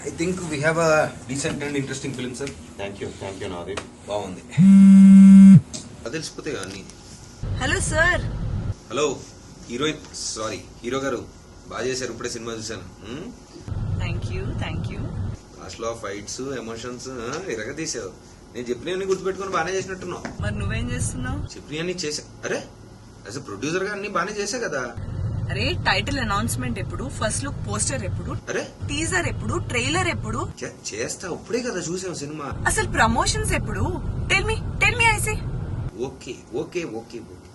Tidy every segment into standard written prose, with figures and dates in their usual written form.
I think we have a decent and interesting film sir. Thank you నాది బాగుంది. అది తెలిసిపోతే అన్ని. Hello sir. Hello heroine, sorry hero గారు, బాగా చేశారు. ఇప్పుడే సినిమా చూశాను. Thank you. లాస్ట్ లో ఫైట్స్ ఎమోషన్స్ ఇరగ తీసావు. నేను చెప్పినవన్నీ గుర్తుపెట్టుకుని బాగానే చేసినట్టున్నావు. మరి నువ్వేం చేస్తున్నావు? చెప్పినవన్నీ చేసా. అరే యాజ్ అ ప్రొడ్యూసర్ గా అన్ని బాగానే చేసా కదా. అరే టైటిల్ అనౌన్స్మెంట్ ఎప్పుడు, ఫస్ట్ లుక్ పోస్టర్ ఎప్పుడు, అరే టీజర్ ఎప్పుడు, ట్రైలర్ ఎప్పుడు? చేస్తా. ఇప్పుడే కదా చూసాం సినిమా. అసలు ప్రమోషన్స్ ఎప్పుడు? టెల్ మీ ఐసే. Okay okay okay okay.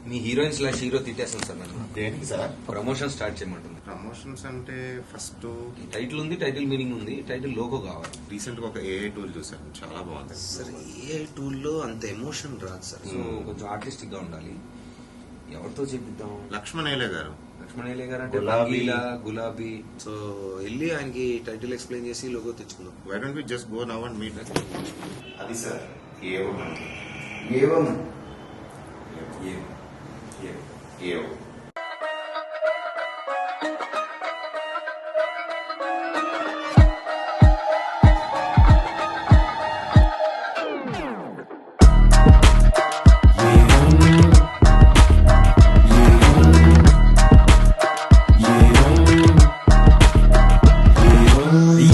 మీ హీరోయిన్ స్లాష్ హీరో తిట్టేస్తాను సార్ నన్ను. దేనికి సార్? ప్రమోషన్ స్టార్ట్ చేయమంటుంది. ప్రమోషన్స్ అంటే ఫస్ట్ టైటిల్ ఉంది, టైటిల్ మీనింగ్ ఉంది, టైటిల్ లోగో కావాలి. రీసెంట్ గా ఒక ఏఐ టూల్ చూసాను, చాలా బాగుంది సార్. ఏ టూల్లో అంత ఎమోషన్ రాదు సార్. సో కొంచెం ఆర్టిస్టిక్ గా ఉండాలి. ఎవరితో చేపిద్దాం? లక్ష్మణ్ ఏలే గారు. లక్ష్మణ్ ఏలే గారు అంటే గులాబీ. సో వెళ్ళి ఆయనకి టైటిల్ ఎక్స్ప్లెయిన్ చేసి లోగో తెచ్చుకుందాం. Why don't we just go now and meet? అది సార్ ఏవం ఏవో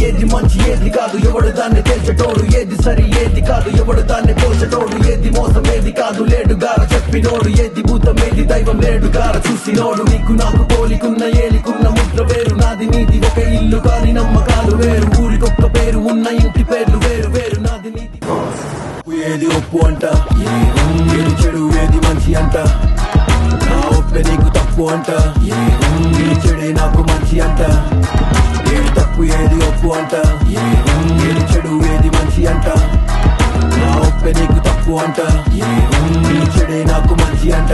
ఏది మంచి ఏది కాదు ఎవడు దాన్ని తెలిసేటోడు, ఏది సరి ఏది కాదు ఎవడు దాన్ని పోసేటోడు, ఏది మోసం ఏది కాదు లేడుగార చెప్పినోడు, ఏది భూతం ఏది దైవం లేడుగార చూసినోడు. నీకు నాకు పోలికున్న ఏలికున్న ముద్ర వేరు, నాది నీది ఒక ఇల్లు కాని నమ్మకాలు వేరు, ఊరికొక్క పేరు ఉన్న ఇంటి పేర్లు వేరు వేరు, నాది నీది. ఏది ఒప్పు అంట, ఏది చెడు ఏది మంచి అంట, నా ఒప్పే నీకు తప్పు అంట, ఏది చెడే నాకు మంచి అంట, ఏది తప్పు ఏది ఒప్పు అంట, ఏది చెడు ఏది మంచి అంట, నా ఒప్పే నీకు తప్పు అంట, ఏది చెడే నాకు మంచి అంట.